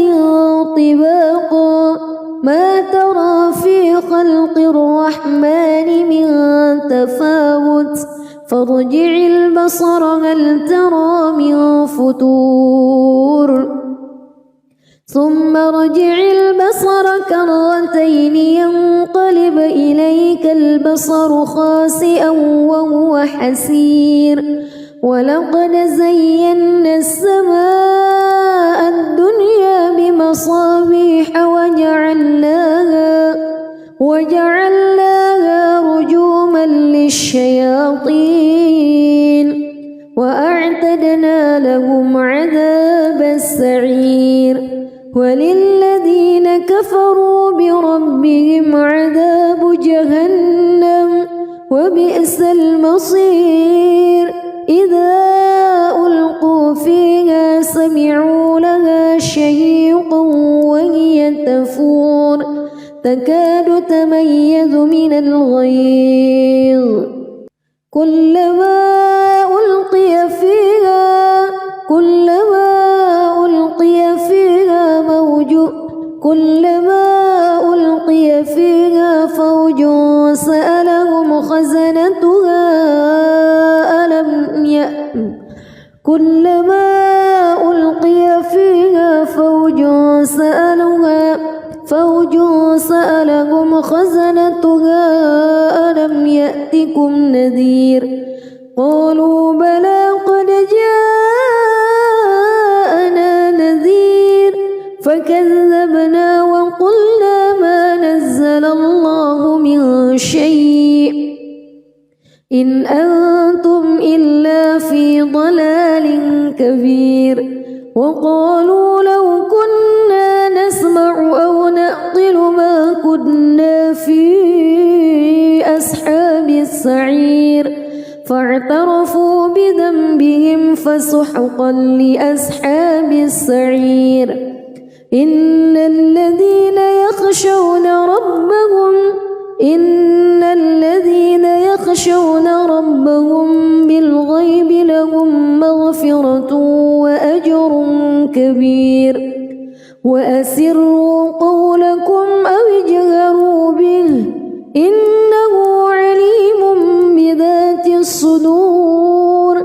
طباقا ما ترى في خلق الرحمن من تفاوت فارجع البصر هل ترى من فتور ثم ارجع البصر كرتين ينقلب إليك البصر خاسئا وهو حسير ولقد زينا السماء الدنيا بمصابيح وجعلناها رجوما للشياطين وأعتدنا لهم عذاب السعير وللذين كفروا بربهم عذاب جهنم وبئس المصير إذا ألقوا فيها سمعوا لها شهيقا وهي تفور تكاد تميز من الغيظ كلما ألقي فيها فوج سألهم خزنتها كلما ألقي فيها فوج سألهم خزنتها ألم يأتكم نذير قالوا بلى قد جاءنا نذير فكذبنا وقلنا ما نزل الله من شيء إن أنتم إلا في ضلال كبير وقالوا لو كنا نسمع أو نعقل ما كنا في أصحاب السعير فاعترفوا بذنبهم فسحقا لأصحاب السعير إن الذين يخشون ربهم بالغيب لهم مغفرة وأجر كبير وأسروا قولكم أو اجهروا به إنه عليم بذات الصدور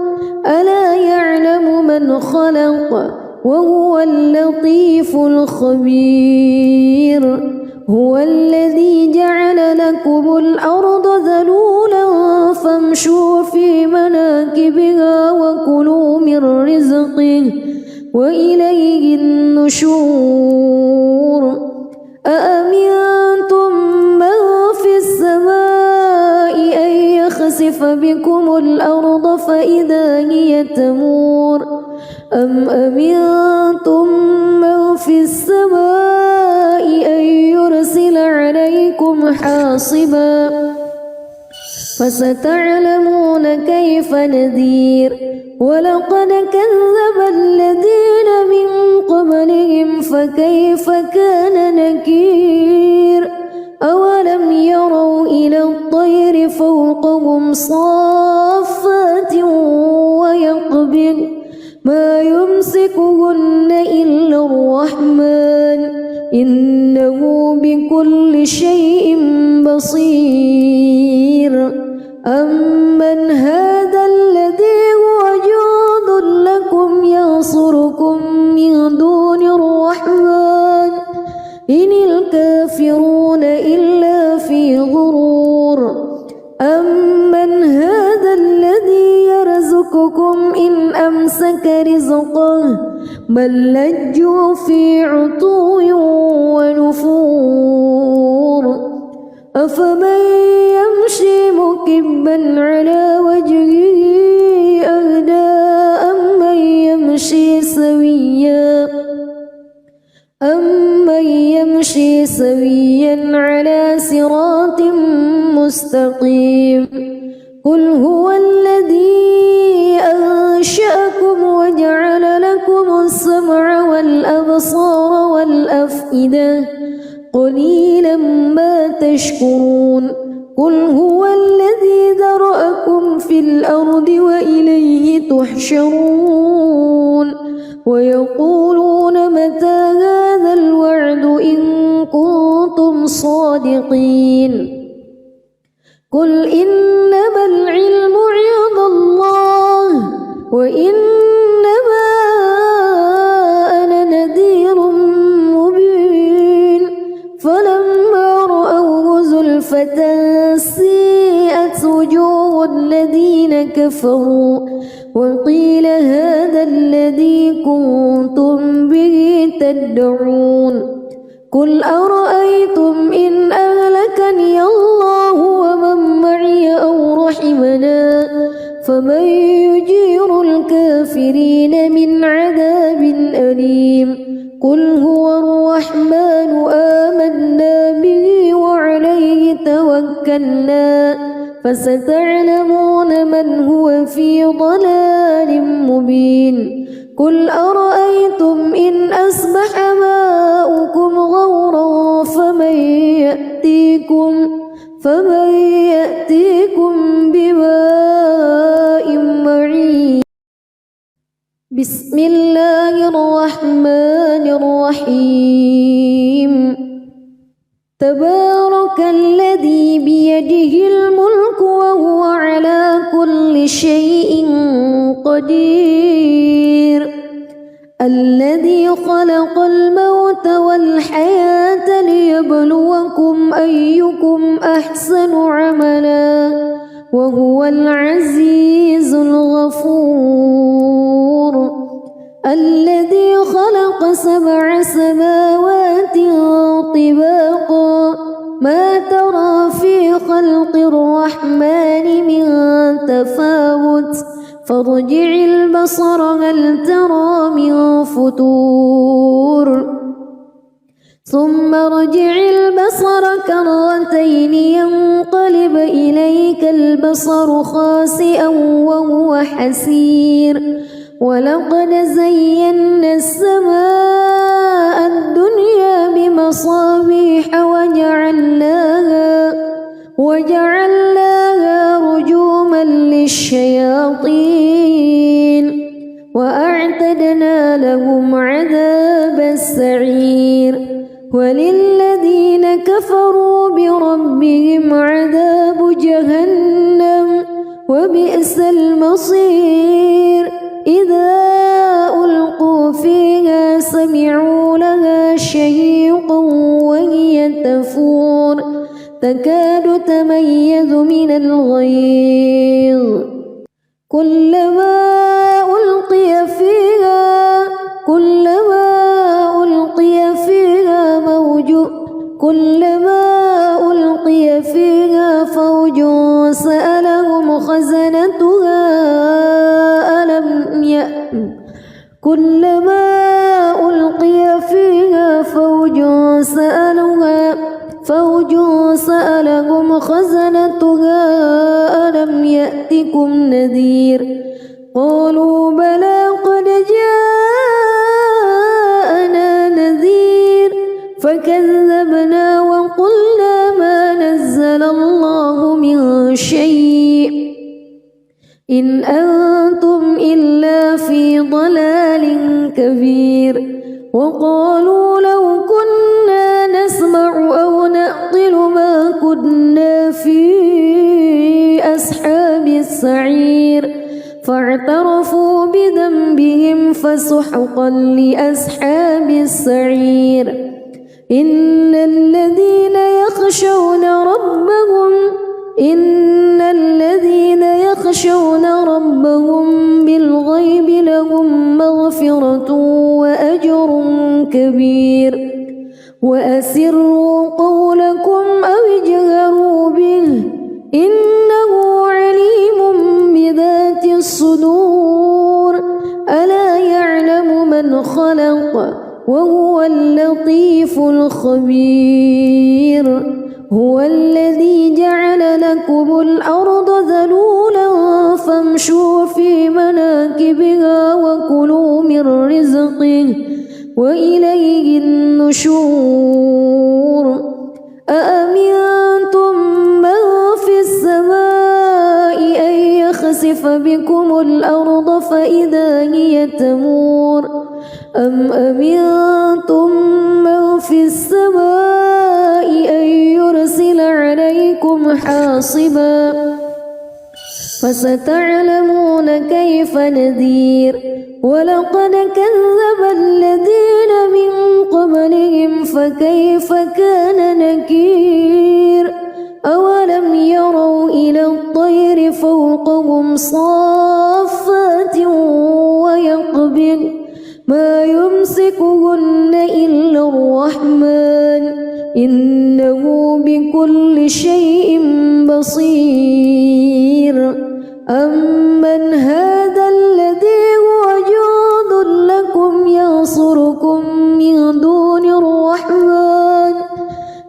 ألا يعلم من خلق وهو اللطيف الخبير هو الذي جعل لكم الأرض ذلولا فامشوا في مناكبها وكلوا من رزقه وإليه النشور أأمنتم من في السماء أن يخسف بكم الأرض فإذا هي تمور أم أمنتم من في السماء أن يرسل عليكم حاصبا فستعلمون كيف نذير ولقد كذب الذين من قبلهم فكيف كان نكير أولم يروا إلى الطير فوقهم صافات ويقبض ما يمسكهن إلا الرحمن إنه بكل شيء بصير أمن هذا الذي هو جند لكم ينصركم من دون الرحمن إن الكافرون إلا في غرور أمسك رزقه بل لجوا في عتو ونفور أفمن يمشي مكبا على وجهه أهدى أمن يمشي سويا على صراط مستقيم قل هو الذي أنشأكم وجعل لكم السمع والأبصار والأفئدة قليلا ما تشكرون قل هو الذي ذرأكم في الأرض وإليه تحشرون ويقولون متى هذا الوعد إن كنتم صادقين قل إنما العلم عند الله وإنما أنا نذير مبين فلما رأوه زلفة سيئت وجوه الذين كفروا وقيل هذا الذي كنتم به تدعون قل أرأيتم إن أهلكني الله ومن معي أو رحمنا فمن يجير الكافرين من عذاب أليم قل هو الرحمن آمنا به وعليه توكلنا فستعلمون من هو في ضلال مبين قل أرأيتم إن أصبح ماؤكم غورا فمن يأتيكم بماء معين بسم الله الرحمن الرحيم تبارك الذي بيده الملك وهو على كل شيء قدير الذي خلق الموت والحياة ليبلوكم أيكم أحسن عملا وهو العزيز الغفور الذي خلق 7 سماوات طباقا ما ترى في خلق الرحمن من تفاوت فارجع البصر هل ترى من فطور ثم ارجع البصر كرتين ينقلب إليك البصر خاسئا وهو حسير ولقد زينا السماء الدنيا بمصابيح وجعلناها رجوما للشياطين وأعتدنا لهم عذاب السعير وللذين كفروا بربهم عذاب جهنم وبئس المصير إذا ألقوا فيها سمعوا لها شهيقا وهي تفور تكاد تميز من الغيظ كلما ألقي فيها فوج سألهم خزنتها كلما ألقي فيها فوج سألهم خزنتها ألم يأتكم نذير قالوا بلى قد جاءنا نذير فكذبنا وقلنا ما نزل الله من شيء إن أنتم إلا في ضلال كبير وقالوا لو كنا نسمع أو نعقل ما كنا في أصحاب السعير فاعترفوا بذنبهم فسحقا لأصحاب السعير إن الذين يخشون ربهم بالغيب لهم كبير وأسروا قولكم أو اجهروا به إنه عليم بذات الصدور ألا يعلم من خلق وهو اللطيف الخبير هو الذي جعل لكم الأرض ذلولا فامشوا في مناكبها وكلوا من رزقه وإليه النشور أأمنتم من في السماء أن يخسف بكم الأرض فإذا هي تمور أم أمنتم من في السماء أن يرسل عليكم حاصبا فستعلمون كيف نذير ولقد كذب الذين من قبلهم فكيف كان نكير أولم يروا إلى الطير فوقهم صافات ويقبض ما يمسكهن إلا الرحمن إنه بكل شيء بصير أمن هذا الذي هو جند لكم ينصركم من دون الرحمن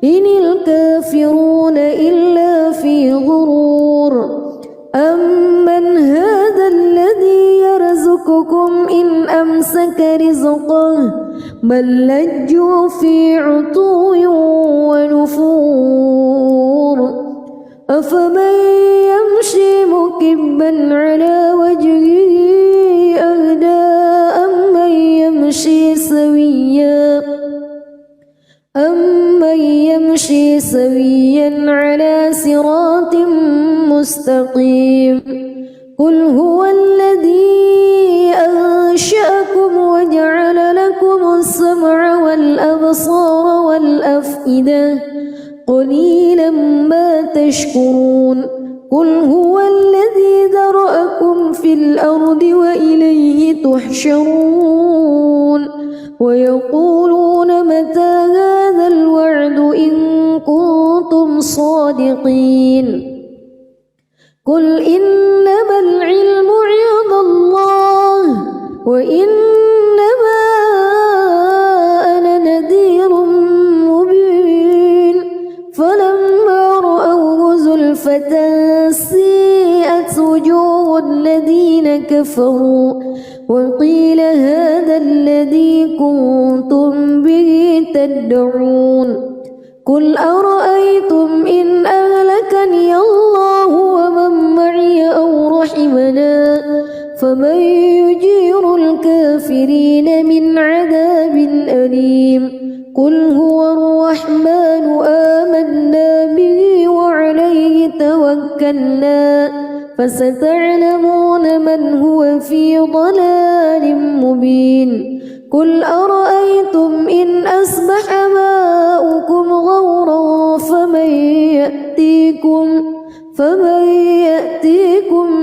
إن الكافرون إلا في غرور أمن هذا الذي يرزقكم إن أمسك رزقه بل لجوا في عتو ونفور أفمن يمشي مكبا على وجهه أهدى أمن يمشي سويا على صراط مستقيم قل هو الذي أنشأكم وجعل لكم السمع والأبصار والأفئدة قليلا ما تشكرون قل هو الذي ذرأكم في الأرض وإليه تحشرون ويقولون متى هذا الوعد إن كنتم صادقين قل إنما العلم عند الله وإنما أنا نذير مبين فلما رأوه زلفة سيئت وجوه الذين كفروا وقيل هذا الذي كنتم به تدعون قل أرأيتم إن أهلكني الله ومن معي أو رحمنا فمن يجير الكافرين من عذاب أليم قل هو الرحمن آمنا به وعليه توكلنا فستعلمون من هو في ضلال مبين قل أرأيتم إن أصبح ماؤكم غورا فمن يأتيكم